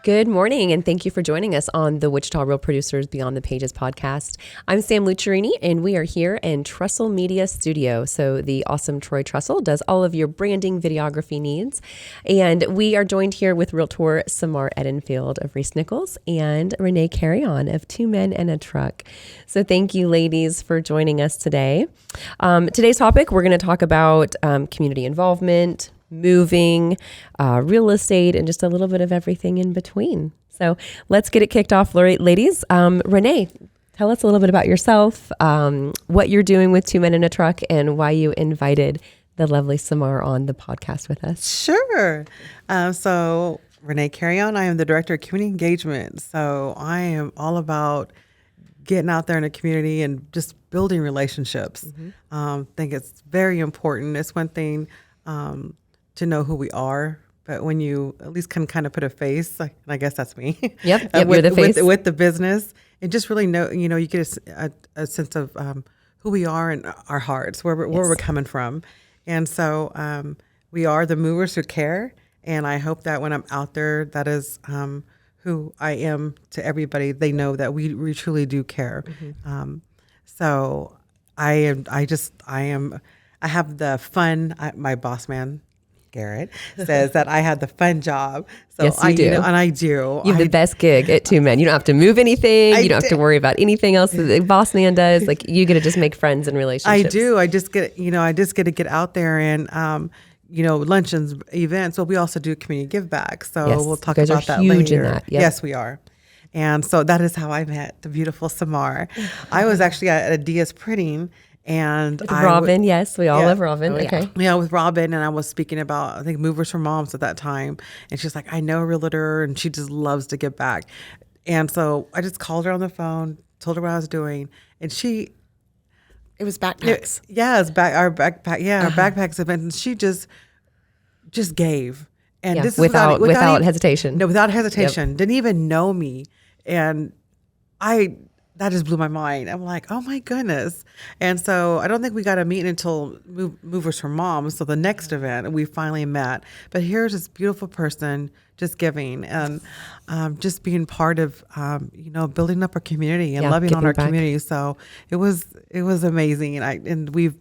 Good morning, and thank you for joining us on the Wichita Real Producers Beyond the Pages podcast. I'm Sam Lucerini, and we are here in Trestle Media Studio. So the awesome Troy Trestle does all of your branding videography needs. And we are joined here with Realtor Samar Edenfield of ReeceNichols and Renee Carrion of Two Men and a Truck. So thank you, ladies, for joining us today. Today's topic, we're going to talk about community involvement, moving, real estate, and just a little bit of everything in between. So let's get it kicked off, ladies. Renee, tell us a little bit about yourself, what you're doing with Two Men in a Truck, and why you invited the lovely Samar on the podcast with us. Sure. So Renee Carrion, I am the Director of Community Engagement. So I am all about getting out there in the community and just building relationships. I think it's very important. It's one thing to know who we are, but when you at least can kind of put a face, I guess that's me. Yep, with, you're the face. With the business, and just really know, you get a sense of who we are and our hearts, where we're coming from. And so we are the movers who care, and I hope that when I'm out there, that is who I am to everybody. They know that we truly do care. So I have the fun, my boss man, Garrett, says that I had the fun job. So Yes, you do. And I do. You have the best gig at Two Men. You don't have to move anything. You don't have to worry about anything else that the boss man does. Like, you get to just make friends and relationships. I do. I just get to get out there and, luncheons, events. But we also do community give back. So Yes, we'll talk you guys about are that huge later. in that. Yep. Yes, we are. And so that is how I met the beautiful Samar. I was actually at a Diaz printing. And Robin, yes, we all love Robin. Okay. Yeah, with Robin, and I was speaking about, I think, Movers for Moms at that time. And she's like, I know a realtor, and she just loves to give back. And so I just called her on the phone, told her what I was doing, and It was backpacks. our backpacks event, and she just gave. And Yeah, this is without hesitation. No, without hesitation. Didn't even know me. And that just blew my mind. I'm like, oh my goodness. And so I don't think we got to meet until Movers for Moms. So the next event, we finally met. But here's this beautiful person just giving and just being part of, building up our community and loving on our community. So it was amazing. And we've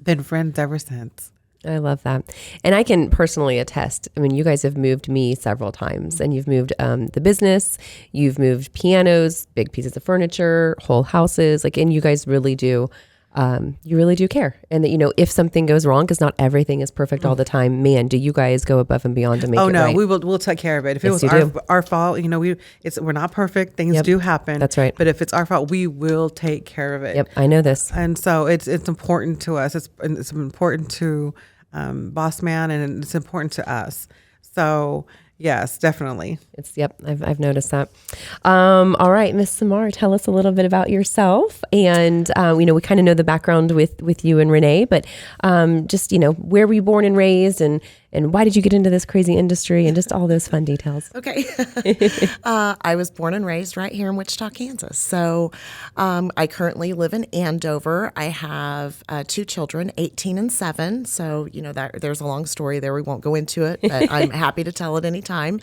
been friends ever since. I love that. And I can personally attest. I mean, you guys have moved me several times, and you've moved the business, you've moved pianos, big pieces of furniture, whole houses, and you guys really do, you really do care. And that, if something goes wrong, because not everything is perfect all the time, man, do you guys go above and beyond to make it right? Oh no, we'll take care of it. If it was our fault, we're not perfect. Things do happen. That's right. But if it's our fault, we will take care of it. Yep, I know this. And so it's important to us. It's important to boss man, and it's important to us. So yes, definitely. I've noticed that. All right, Miss Samar, tell us a little bit about yourself. And, we kind of know the background with you and Renee, but just, where were you born and raised, and why did you get into this crazy industry, and just all those fun details? Okay. I was born and raised right here in Wichita, Kansas. So I currently live in Andover. I have 2 children, 18 and 7. So, that there's a long story there. We won't go into it, but I'm happy to tell it any time.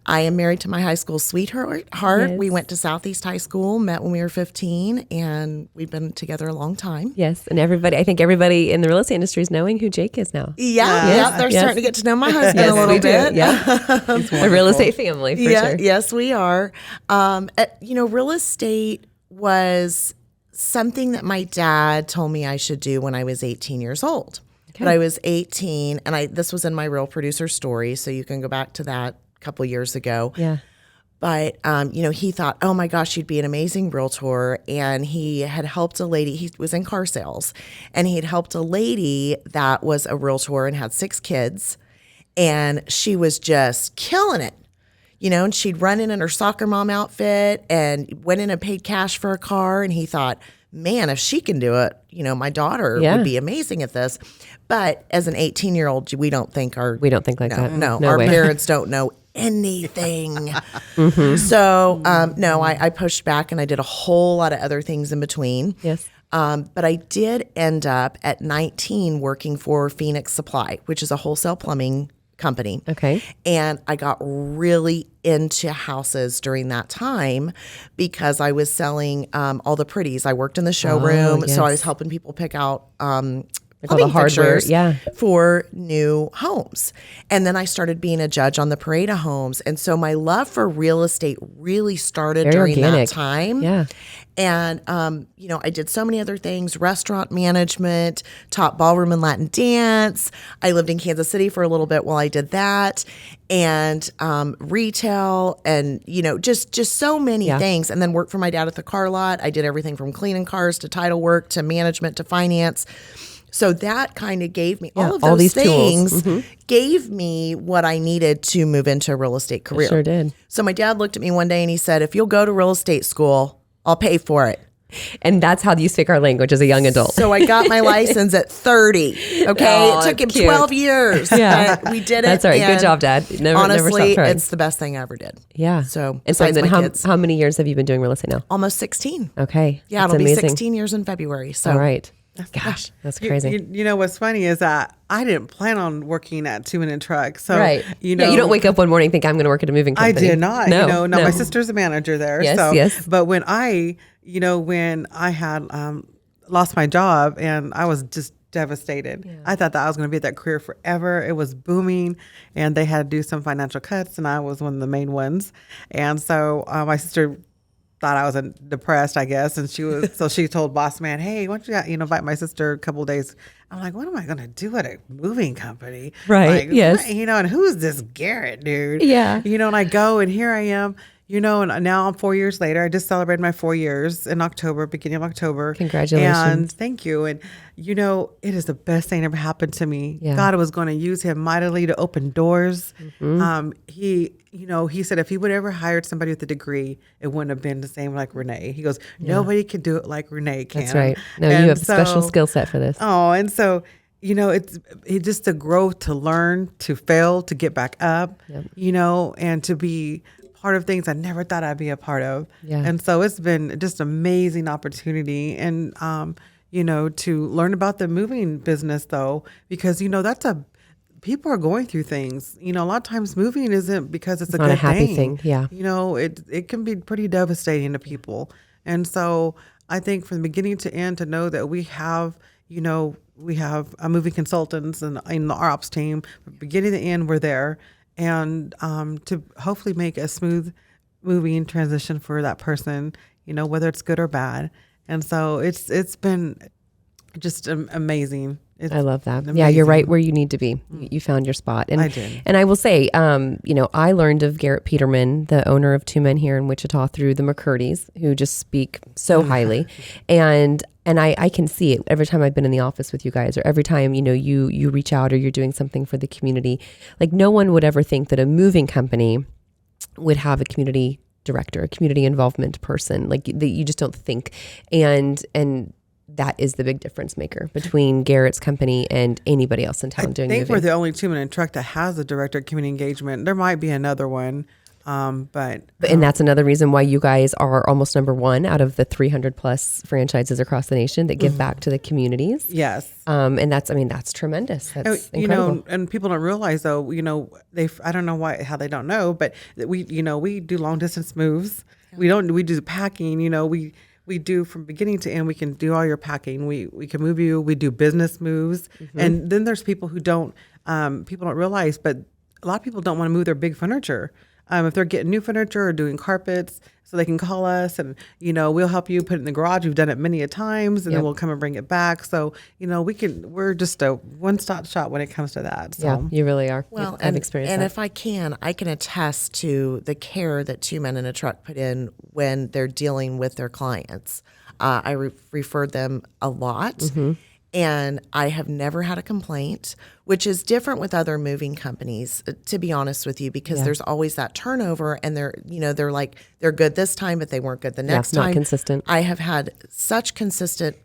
I am married to my high school sweetheart. Yes. We went to Southeast High School, met when we were 15, and we've been together a long time. Yes, and I think everybody in the real estate industry is knowing who Jake is now. They're starting to get to know my husband a little bit. Yeah, a real estate family for sure. Yes, we are. Real estate was something that my dad told me I should do when I was 18 years old. Okay. But I was 18, and this was in my Real Producer story, so you can go back to that a couple years ago. Yeah. But, he thought, oh my gosh, you'd be an amazing realtor. And he had helped a lady, he was in car sales, and he had helped a lady that was a realtor and had 6 kids. And she was just killing it, and she'd run in her soccer mom outfit and went in and paid cash for a car. And he thought, man, if she can do it, my daughter would be amazing at this. But as an 18-year-old, we don't think like that. No, our parents don't know anything. So, I pushed back, and I did a whole lot of other things in between. Yes. But I did end up at 19 working for Phoenix Supply, which is a wholesale plumbing company. Okay. And I got really into houses during that time because I was selling all the pretties. I worked in the showroom, so I was helping people pick out all the hardware, fixtures for new homes. And then I started being a judge on the parade of homes. And so my love for real estate really started during organic. that time. Yeah. And, I did so many other things, restaurant management, taught ballroom and Latin dance. I lived in Kansas City for a little bit while I did that, and retail, and, just so many things. And then worked for my dad at the car lot. I did everything from cleaning cars to title work to management to finance. So that kind of gave me all of those these things, tools. gave me what I needed to move into a real estate career. It sure did. So my dad looked at me one day and he said, if you'll go to real estate school, I'll pay for it. And that's how you speak our language as a young adult. So I got my license at 30. Okay. Oh, it took him cute. 12 years. Yeah. We did it. That's all right. Good and job, Dad. Never honestly, stop trying. it's the best thing I ever did. Yeah. So, and so besides then my kids. how many years have you been doing real estate now? Almost 16. Okay. Yeah, That's it'll amazing. be 16 years in February. So All right. Gosh, that's crazy. You know what's funny is that I didn't plan on working at 2-minute truck. So Right. You don't wake up one morning and think I'm going to work at a moving I company. did not. No. My sister's a manager there. Yes, so, yes. But when I had lost my job and I was just devastated. Yeah. I thought that I was going to be at that career forever. It was booming, and they had to do some financial cuts, and I was one of the main ones. And so my sister thought I was depressed, I guess, and she told boss man, "Hey, why don't you invite my sister a couple of days?" I'm like, "What am I going to do at a moving company?" Right. Like, yes. And who's this Garrett dude? Yeah. And I go, and here I am. And now I'm 4 years later. I just celebrated my 4 years in October, beginning of October. Congratulations. And thank you. And, it is the best thing that ever happened to me. Yeah. God was going to use him mightily to open doors. Mm-hmm. He said if he would ever hired somebody with a degree, it wouldn't have been the same like Renee. He goes, nobody can do it like Renee can. That's right. No, you have a special skill set for this. Oh, and so, it's just to grow, to learn, to fail, to get back up, and to be part of things I never thought I'd be a part of. Yeah. And so it's been just an amazing opportunity. And, to learn about the moving business though, because, people are going through things, a lot of times moving isn't because it's a not good a happy thing. Yeah. It can be pretty devastating to people. And so I think from the beginning to end to know that we have moving consultants and in our ops team, from beginning to end, we're there. And to hopefully make a smooth moving transition for that person, whether it's good or bad. And so it's been just amazing. I love that. Amazing. Yeah, you're right where you need to be. You found your spot. And I did. And I will say, I learned of Garrett Peterman, the owner of Two Men here in Wichita, through the McCurdy's, who just speak so highly. And I can see it every time I've been in the office with you guys, or every time, you reach out or you're doing something for the community. Like, no one would ever think that a moving company would have a community director, a community involvement person. Like, you just don't think. And that is the big difference maker between Garrett's company and anybody else in town doing moving. I think we're the only 2-minute truck that has a director of community engagement. There might be another one, but and that's another reason why you guys are almost number one out of the 300 plus franchises across the nation that give back to the communities. Yes. And that's tremendous. That's incredible. And people don't realize though, I don't know how they don't know, but we do long distance moves. Yeah. We do packing, we do from beginning to end. We can do all your packing. We can move you. We do business moves. Mm-hmm. And then there's people who people don't realize, but a lot of people don't want to move their big furniture. If they're getting new furniture or doing carpets, so they can call us and, we'll help you put it in the garage. We've done it many a times, and then we'll come and bring it back. So, we're just a one-stop shop when it comes to that. So. Yeah, you really are. Well, I've experienced that. And if I can attest to the care that Two Men in a Truck put in when they're dealing with their clients. I referred them a lot. Mm-hmm. And I have never had a complaint, which is different with other moving companies, to be honest with you, because there's always that turnover, and they're like, they're good this time, but they weren't good the next time. Not consistent. I have had such consistent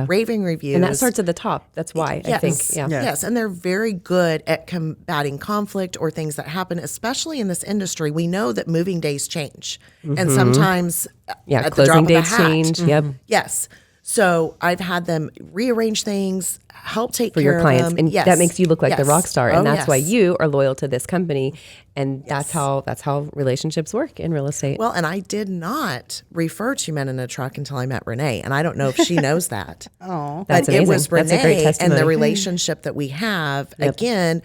raving reviews. And that starts at the top. That's why, I think. Yeah. Yes. And they're very good at combating conflict or things that happen, especially in this industry. We know that moving days change. Mm-hmm. And sometimes at the drop closing of a dates hat. change. Mm-hmm. Yep. Yes. So I've had them rearrange things, help take for care your clients, of them. and Yes. that makes you look like the Yes. rock star, and Oh, that's why yes. you are loyal to this company, and Yes. that's how relationships work in real estate. Well, and I did not refer to Men in a Truck until I met Renee, and I don't know if she knows that. Oh, That's But it amazing. was Renee That's a great and testimony. the relationship that we have. Yep. Again,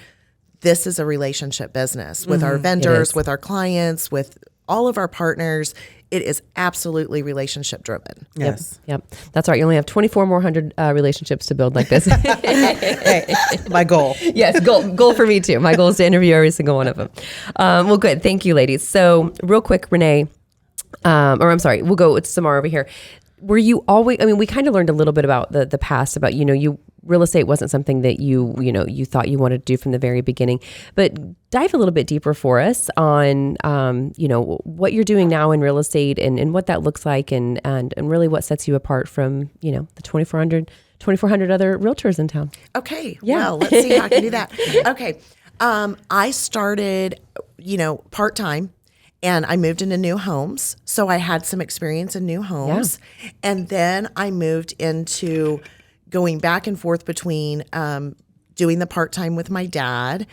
this is a relationship business with our It vendors, is. with our clients, with all of our partners. It is absolutely relationship driven. yes. Yep, that's right. You only have 24 more hundred relationships to build like this. Hey, my goal. Yes, goal for me too. My goal is to interview every single one of them. Well, good. Thank you, ladies. So real quick, Renee, or I'm sorry, we'll go with Samar over here. Were you always, I mean, we kind of learned a little bit about the past about, real estate wasn't something that you thought you wanted to do from the very beginning, but dive a little bit deeper for us on, what you're doing now in real estate and what that looks like and really what sets you apart from, the 2,400 other realtors in town. Okay. Yeah. Well, let's see how I can do that. Okay. I started, part-time. And I moved into new homes. So I had some experience in new homes. Yeah. And then I moved into going back and forth between doing the part-time with my dad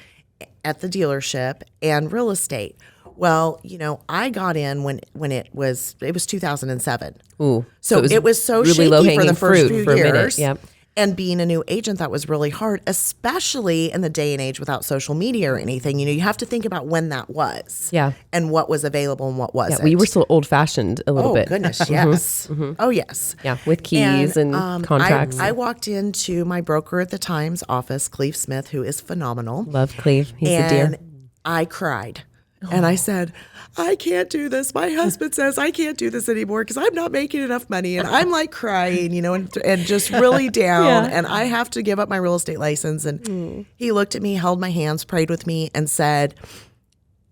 at the dealership and real estate. Well, I got in when it was 2007. Ooh. So it was so really shaky low-hanging for the first fruit few for a minute. years. Yep. And being a new agent, that was really hard, especially in the day and age without social media or anything. You have to think about when that was. Yeah. And what was available and what wasn't. Yeah, we were still old-fashioned a little bit. Oh, goodness, yes. Oh, yes. Yeah, with keys and contracts. I walked into my broker at the Times office, Cleve Smith, who is phenomenal. Love Cleve. He's a And dear. I cried. And I said, I can't do this. My husband says I can't do this anymore because I'm not making enough money. And I'm like crying, and just really down. Yeah. And I have to give up my real estate license. And he looked at me, held my hands, prayed with me, and said,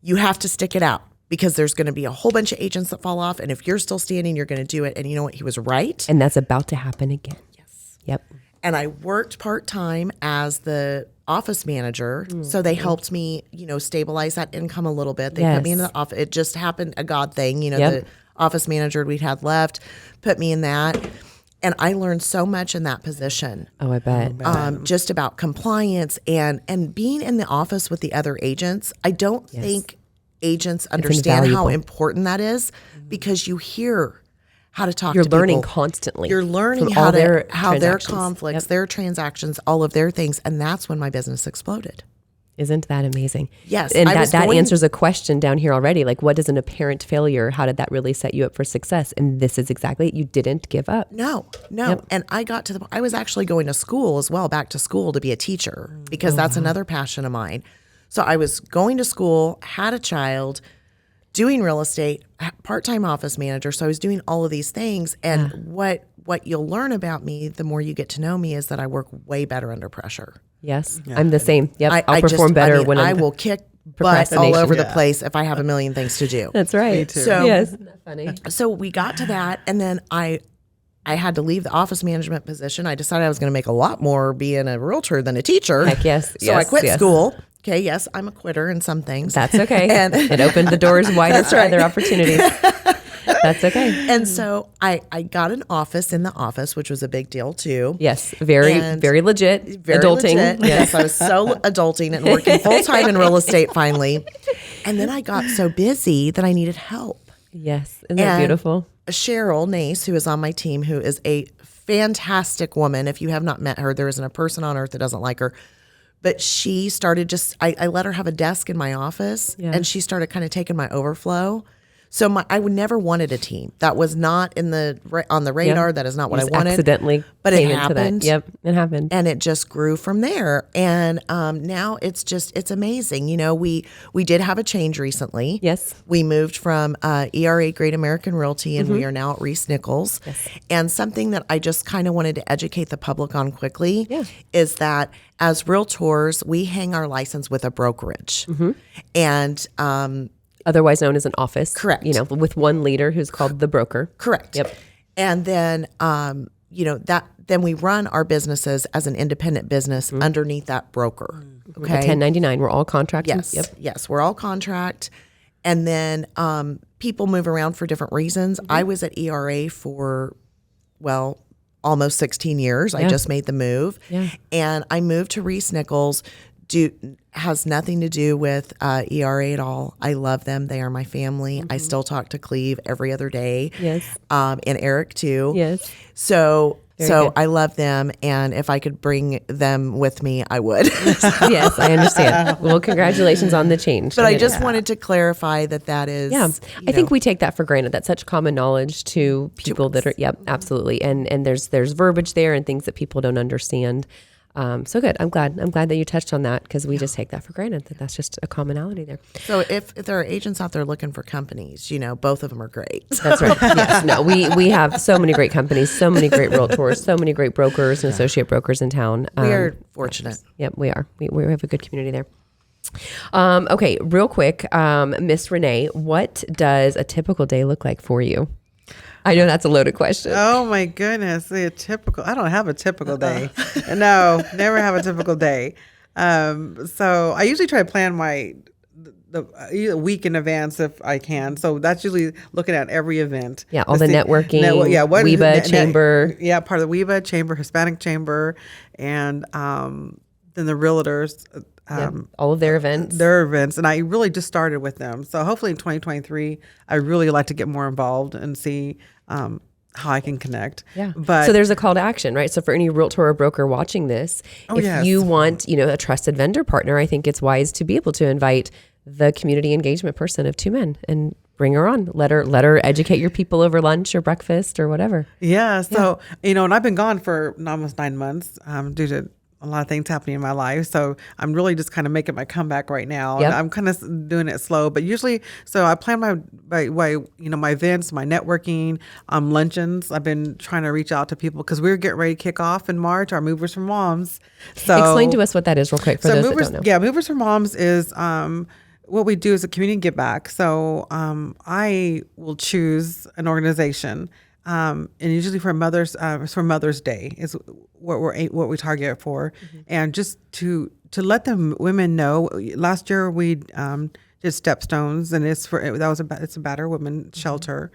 you have to stick it out because there's going to be a whole bunch of agents that fall off. And if you're still standing, you're going to do it. And you know what? He was right. And that's about to happen again. Yes. Yep. And I worked part-time as the office manager. So they helped me, stabilize that income a little bit. They put me in the office. It just happened, a God thing, the office manager we'd had left put me in that. And I learned so much in that position. Oh, I bet. Just about compliance and being in the office with the other agents. I don't think agents understand how invaluable. important that is because you hear how to talk You're to people. learning constantly. You're learning from how all their transactions. conflicts, Yep. their transactions, all of their things. And that's when my business exploded. Isn't that amazing? Yes, And I was that going- answers a question down here already. Like, what is an apparent failure? How did that really set you up for success? And this is exactly it. You didn't give up. No. Yep. And I was actually going to school as well, back to school to be a teacher because that's another passion of mine. So I was going to school, had a child, doing real estate, part-time office manager. So I was doing all of these things. And what you'll learn about me, the more you get to know me, is that I work way better under pressure. Yes, I'm the same. Yep, I'll perform better when I I'm will kick butt procrastination. all over the Yeah. place if I have a million things to do. That's right. Me too. So- yes, isn't that funny? So we got to that, and then I had to leave the office management position. I decided I was going to make a lot more being a realtor than a teacher. Heck yes, So I yes, quit yes. school. Okay, yes, I'm a quitter in some things. That's okay. And- It opened the doors wider for right. other opportunities. That's okay. And so I got an office in the office, which was a big deal too. Yes, very And legit. Very adulting. legit. Yes, I was so adulting and working full time in real estate finally. And then I got so busy that I needed help. Yes, isn't that And beautiful? Cheryl Nace, who is on my team, who is a fantastic woman. If you have not met her, there isn't a person on earth that doesn't like her. But she started I let her have a desk in my office, and she started kind of taking my overflow. So I would never wanted a team. That was not on the radar. Yep. That is not You what I just wanted. accidentally but it came into happened. that. Yep, it happened. And it just grew from there. And now it's amazing. We did have a change recently. Yes. We moved from ERA Great American Realty, and we are now at ReeceNichols. Yes. And something that I just kind of wanted to educate the public on quickly Yeah. is that as realtors, we hang our license with a brokerage. And Otherwise known as an office. Correct. With one leader who's called the broker. correct. Yep. And then then we run our businesses as an independent business underneath that broker. A Okay. 1099. We're all contracted. Yes. Yep. Yes. We're all contract. And then people move around for different reasons. I was at ERA for, almost 16 years. I just made the move. Yeah. And I moved to ReeceNichols. Has nothing to do with ERA at all. I love them. They are my family. I still talk to Cleve every other day. Yes. And Eric too. Yes. So good. I love them, and if I could bring them with me, I would. Yes, I understand. Well, congratulations on the change. But I just wanted to clarify that is. Yeah, I think we take that for granted. That's such common knowledge to people that are. Yep, absolutely. And there's verbiage there and things that people don't understand. So good. I'm glad that you touched on that, because we just take that for granted, that's just a commonality there. So if there are agents out there looking for companies, both of them are great. That's right. Yes. No, we have so many great companies, so many great realtors, so many great brokers and associate brokers in town. We are fortunate. Yep, we are. We have a good community there. Okay, real quick, Miss Renee, what does a typical day look like for you? I know that's a loaded question. Oh my goodness, I don't have a typical day. No, never have a typical day. So I usually try to plan the week in advance if I can. So that's usually looking at every event. Yeah, all the networking. WEBA chamber. Part of the WEBA chamber, Hispanic chamber, and then the realtors. All of their events. And I really just started with them. So hopefully in 2023, I really like to get more involved and see how I can connect. Yeah. But so there's a call to action, right? So for any realtor or broker watching this, if you want, a trusted vendor partner, I think it's wise to be able to invite the community engagement person of 2 men and bring her on. Let her educate your people over lunch or breakfast or whatever. Yeah. So, and I've been gone for almost 9 months due to a lot of things happening in my life. So I'm really just kind of making my comeback right now. Yep. And I'm kind of doing it slow, but usually, so I plan my events, my networking, luncheons. I've been trying to reach out to people because we're getting ready to kick off in March, our Movers for Moms. So explain to us what that is real quick for those that don't know. Yeah, Movers for Moms is, what we do is a community give back. So I will choose an organization, and usually for Mother's Day is what we target for, and just to let them women know. Last year we did Stepstones, and it's a battered women shelter.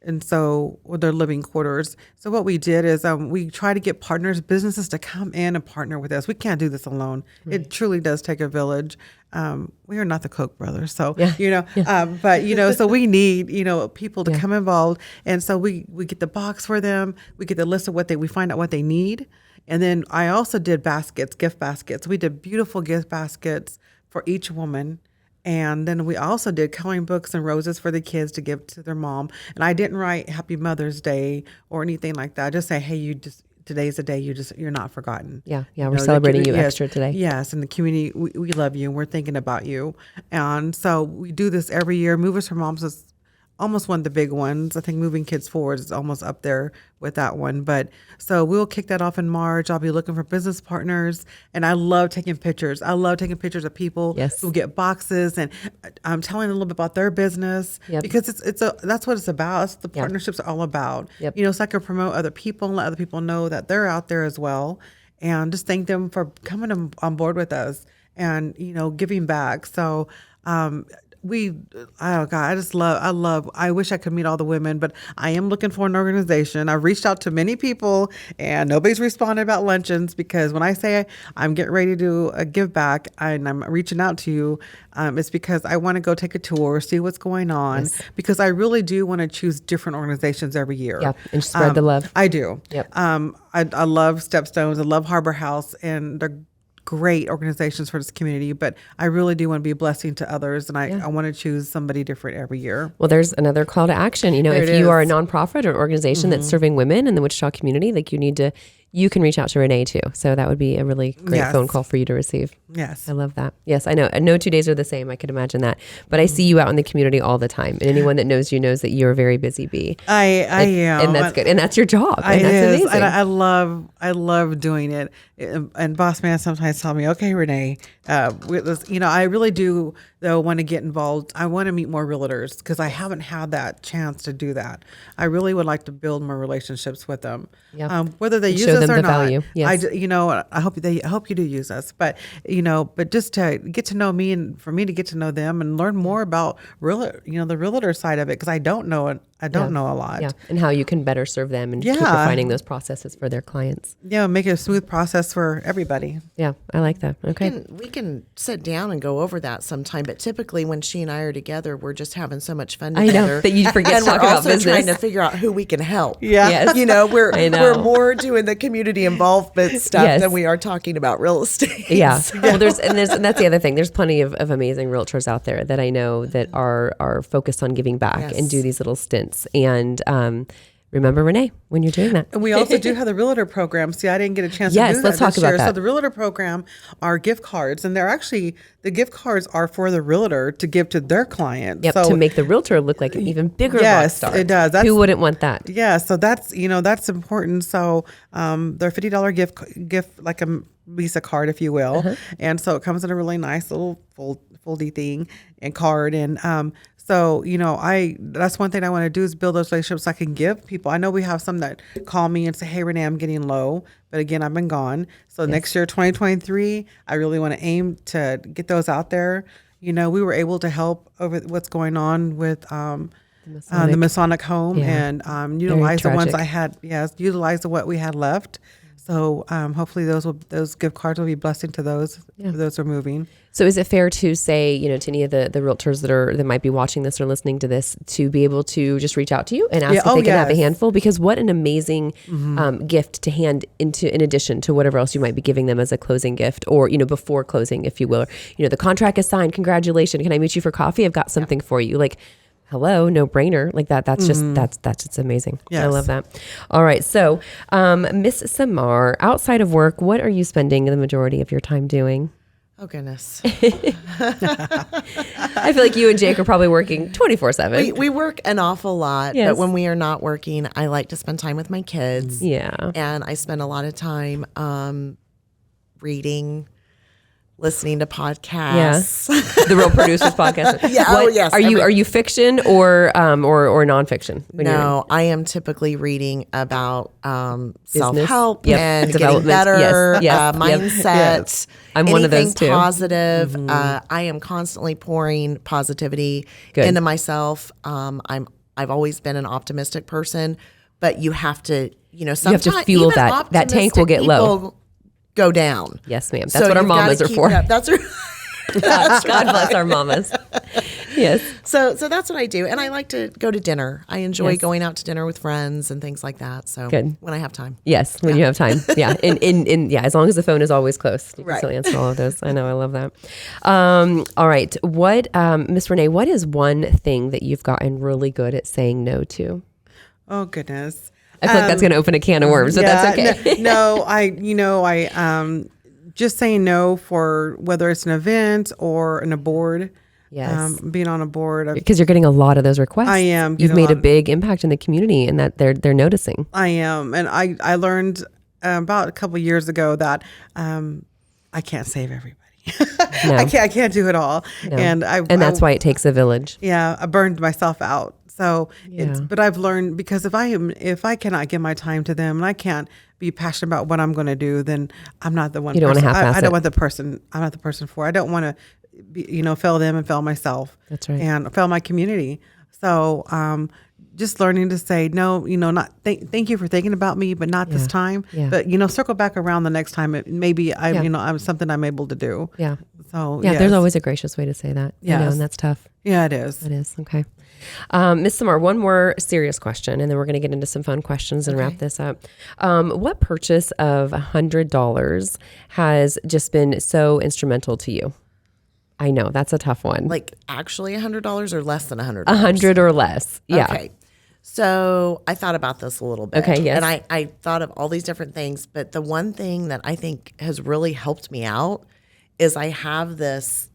And so they're living quarters. So what we did is we try to get businesses to come in and partner with us. We can't do this alone. Right. It truly does take a village. We are not the Koch brothers. So, but, so we need, people to come involved. And so we get the box for them. We get the list of we find out what they need. And then I also did gift baskets. We did beautiful gift baskets for each woman. And then we also did coloring books and roses for the kids to give to their mom. And I didn't write Happy Mother's Day or anything like that. I just say, hey, today's the day you're not forgotten. Yeah, we're celebrating you extra today. Yes, in the community, we love you and we're thinking about you. And so we do this every year. Movers for Moms is almost one of the big ones. I think Moving Kids Forward is almost up there with that one. But so we'll kick that off in March. I'll be looking for business partners, and I love taking pictures. I love taking pictures of people who get boxes, and I'm telling them a little bit about their business because that's what it's about. That's what the partnerships are all about. So I can promote other people and let other people know that they're out there as well, and just thank them for coming on board with us and giving back. So. I wish I could meet all the women, but I am looking for an organization. I've reached out to many people and nobody's responded about luncheons, because when I say I'm getting ready to give back and I'm reaching out to you, it's because I want to go take a tour, see what's going on, because I really do want to choose different organizations every year. Yeah, and spread the love. I do. Yep. I love Stepstones. I love Harbor House, and they're great organizations for this community, but I really do want to be a blessing to others, and I want to choose somebody different every year. Well, there's another call to action. If you are a nonprofit or organization that's serving women in the Wichita community, you can reach out to Renee too. So that would be a really great phone call for you to receive. Yes. I love that. Yes, I know. No 2 days are the same. I could imagine that. But I see you out in the community all the time. And anyone that knows you knows that you're a very busy bee. I am. And that's good. And that's your job. And that's amazing. And I love doing it. And boss man sometimes tell me, okay, Renee, I really do though want to get involved. I want to meet more realtors because I haven't had that chance to do that. I really would like to build more relationships with them. Yep. Whether they use us or not. Value. Yes. I hope you do use us. But but just to get to know me and for me to get to know them and learn more about the realtor side of it, because I don't know I don't know a lot. Yeah, and how you can better serve them and keep Yeah. refining those processes for their clients. Yeah, make it a smooth process for everybody. Yeah, I like that. Okay. We can sit down and go over that sometime, but typically when she and I are together, we're just having so much fun I together. know that you forget and to talk we're about also business. trying to figure out who we can help. Yeah. Yes. You know, we're I know. we're more doing the community involvement stuff Yes. than we are talking about real estate. Yeah. Well, and that's the other thing. There's plenty of amazing realtors out there that I know that are focused on giving back Yes. and do these little stints. And remember Renee when you're doing that. And we also do have the realtor program. See, I didn't get a chance Yes, to do that let's talk this about year. that. So the realtor program are gift cards, and they're actually, the gift cards are for the realtor to give to their clients. Yep, So to make the realtor look like an even bigger rock yes, star. it does. Who wouldn't want that? yeah, so that's, that's important. So they're $50 gift, like a Visa card, if you will. Uh-huh. And so it comes in a really nice little foldy thing and card. And so, that's one thing I want to do is build those relationships I can give people. I know we have some that call me and say, hey, Renee, I'm getting low. But again, I've been gone. So next year, 2023, I really want to aim to get those out there. We were able to help over what's going on with the Masonic home and utilize the ones tragic. I had. Yes, utilize what we had left. So hopefully those gift cards will be a blessing to those. Yeah. Those are moving. So is it fair to say, to any of the realtors that might be watching this or listening to this, to be able to just reach out to you and ask if they can have a handful? Because what an amazing gift to hand in addition to whatever else you might be giving them as a closing gift, or before closing, if you will. The contract is signed. Congratulations! Can I meet you for coffee? I've got something for you. Like, hello, no brainer. Like that. That's just amazing. Yes. I love that. All right. So, Miss Samar, outside of work, what are you spending the majority of your time doing? Oh, goodness. I feel like you and Jake are probably working 24/7. We work an awful lot, Yes. but when we are not working, I like to spend time with my kids. Yeah. And I spend a lot of time reading, listening to podcasts. The Real Producers podcast. Yeah, oh, yes, Are you fiction or nonfiction? when you're- No, I am typically reading about self-help Yep. and getting Development. better, Yes. Yep. mindset. Yes. I'm one of those anything too. positive. I am constantly pouring positivity Good. into myself. I've always been an optimistic person, but you have to, sometimes fuel even that. That tank will optimistic get low. people go down. Yes, ma'am. That's So what our you've gotta mamas are keep for. that- That's right. God bless our mamas. Yes. So that's what I do, and I like to go to dinner. I enjoy Yes. going out to dinner with friends and things like that. So Good. when I have time. Yes, when you have time. Yeah. As long as the phone is always close. You can Right. still answer all of those. I know, I love that. All right. What, Miss Renee, what is one thing that you've gotten really good at saying no to? Oh goodness. I feel like that's going to open a can of worms, but that's okay. No, I just saying no for whether it's an event or in a board. Yes. Being on a board. Because you're getting a lot of those requests. I am You've getting made a a lot. big impact in the community, and that they're noticing. I am. And I learned about a couple of years ago that I can't save everybody. No. I can't do it all. No. And that's why it takes a village. Yeah, I burned myself out. So, Yeah. but I've learned, because if I cannot give my time to them and I can't be passionate about what I'm going to do, then I'm not the one. You don't wanna person. half-ass I don't it. want the person. I'm not the person for. I don't want to, fail them and fail myself. That's right. And fail my community. So, just learning to say no. Not thank you for thinking about me, but not this Yeah. time. Yeah. But circle back around the next time. Maybe I'm something I'm able to do. Yeah. So Yeah, yes. there's always a gracious way to say that. Yes. And that's tough. Yeah, it is. It is. Okay. Miss Samar, one more serious question, and then we're going to get into some fun questions and wrap this up. What purchase of $100 has just been so instrumental to you? I know that's a tough one. Like actually $100 or less than $100? 100 or less. Yeah. Okay. So I thought about this a little bit. Okay, yes. And I thought of all these different things, but the one thing that I think has really helped me out is I have this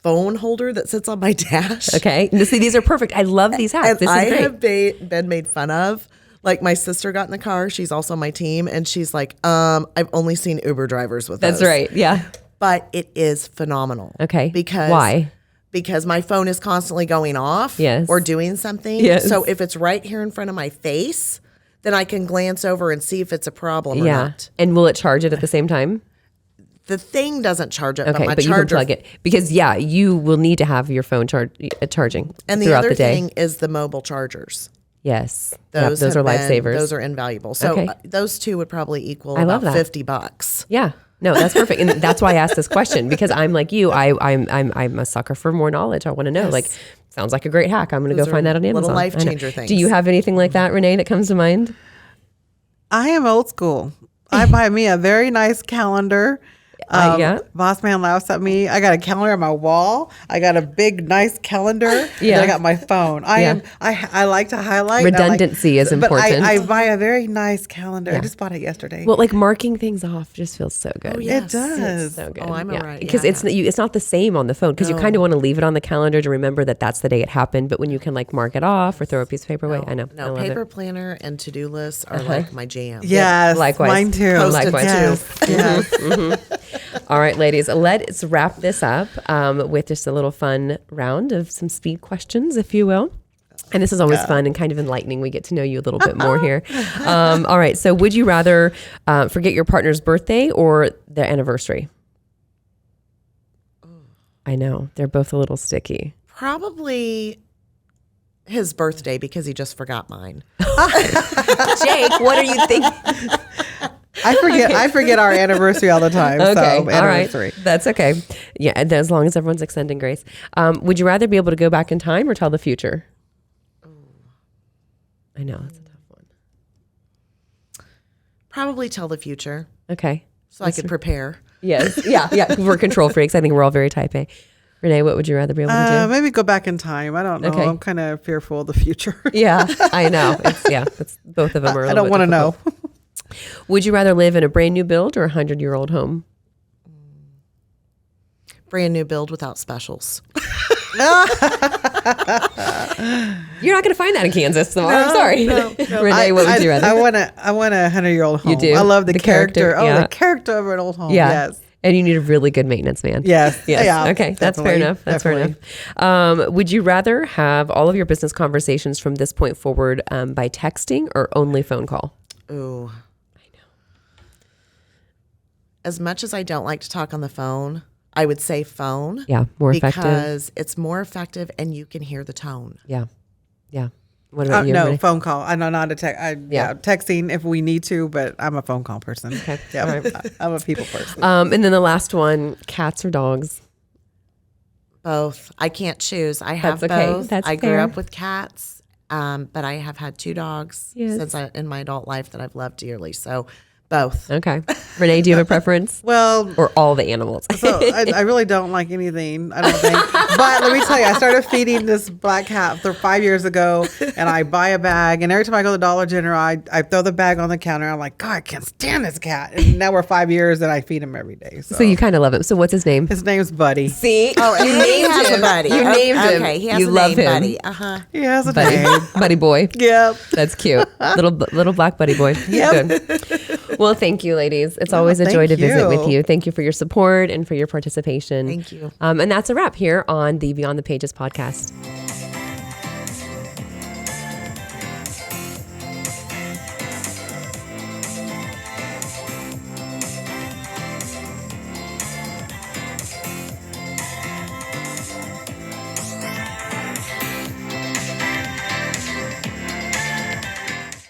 phone holder that sits on my dash. Okay. See, these are perfect. I love these hats. And This is I great. have been made fun of. Like my sister got in the car. She's also on my team. And she's like, I've only seen Uber drivers with That's those. right. Yeah. But it is phenomenal. Okay. Because Why? Because my phone is constantly going off Yes. or doing something. Yes. So if it's right here in front of my face, then I can glance over and see if it's a problem or Yeah. not. And will it charge it at the same time? The thing doesn't charge it, Okay, but my but you can charger. plug it because you will need to have your phone charging And the throughout other the day. thing is the mobile chargers. Yes, those Those are have been- lifesavers. Those are invaluable. So Okay. those two would probably equal I love about that. $50. Yeah. No, that's perfect. And that's why I asked this question because I'm like you. I'm a sucker for more knowledge. I want to know. Yes. Like, sounds like a great hack. I'm going to Those go are find that on little Amazon. life I know. changer things. Do you have anything like that, Renee, that comes to mind? I am old school. I buy me a very nice calendar. Yeah. Boss man laughs at me. I got a calendar on my wall. I got a big, nice calendar. Yeah. And I got my phone. I like to highlight. Redundancy is important. But I buy a very nice calendar. Yeah. I just bought it yesterday. Well, like marking things off just feels so good. Oh, yes. It does. So good. Oh, I'm all right. Because Yeah. it's not the same on the phone because you kind of want to leave it on the calendar to remember that that's the day it happened. But when you can like mark it off or throw a piece of paper away, I know. I No, love paper it. planner and to-do lists are like my jam. Yes. likewise. Mine too. Post-it Likewise. too. Yes. All right, ladies, let's wrap this up with just a little fun round of some speed questions, if you will. And this is always fun and kind of enlightening. We get to know you a little bit more here. All right. So would you rather forget your partner's birthday or their anniversary? I know. They're both a little sticky. Probably his birthday because he just forgot mine. Jake, what are you thinking? I forget our anniversary all the time. Okay. So, All right. anniversary. That's okay. Yeah. And as long as everyone's extending grace. Would you rather be able to go back in time or tell the future? I know. It's a tough one. Probably tell the future Okay. so I could prepare. Yes. Yeah. We're control freaks. I think we're all very type A. Renee, what would you rather be able to do? Maybe go back in time. I don't know. Okay. I'm kind of fearful of the future. Yeah, I know. It's both of them are. I don't want to know. Would you rather live in a brand new build or a 100-year-old home? Brand new build without specials. You're not going to find that in Kansas, Samar. I'm sorry. Renee, what would you rather? I want a 100-year-old home. You do? I love the The character. character, yeah. The character of an old home. Yeah. Yes. And you need a really good maintenance man. Yes. Yes. Yeah, Okay. That's fair definitely, enough. That's definitely. fair enough. Would you rather have all of your business conversations from this point forward by texting or only phone call? Ooh. I know. As much as I don't like to talk on the phone, I would say phone. Yeah. More effective. Because it's more effective and you can hear the tone. Yeah. Yeah. What about you? No, Renee? phone call. I know not a text. Yeah. Texting if we need to, but I'm a phone call person. Okay. Yeah, All right. I'm a people person. And then the last one, cats or dogs? Both. I can't choose. I have That's okay. both. That's I grew fair. up with cats, but I have had 2 dogs Yes. since in my adult life that I've loved dearly. So both. Okay. Renee, do you have a preference? Well, Or all the animals? so I really don't like anything. I don't think. But let me tell you, I started feeding this black cat 5 years ago, and I buy a bag, and every time I go to the Dollar General, I throw the bag on the counter. I'm like, God, I can't stand this cat. And now we're 5 years, and I feed him every day. So, So you kind of love him. So what's his name? his name's Buddy. See? Oh, and you he named has him. a buddy. You named him. Okay, he has you a love name, him. buddy. Uh-huh. He has a Buddy. name. Buddy boy. Yep. That's cute. Little black buddy boy. Yep. Good. Well, thank you, ladies. It's always a joy to thank visit with you. you. Thank you for your support and for your participation. Thank you. And that's a wrap here on the Beyond the Pages podcast.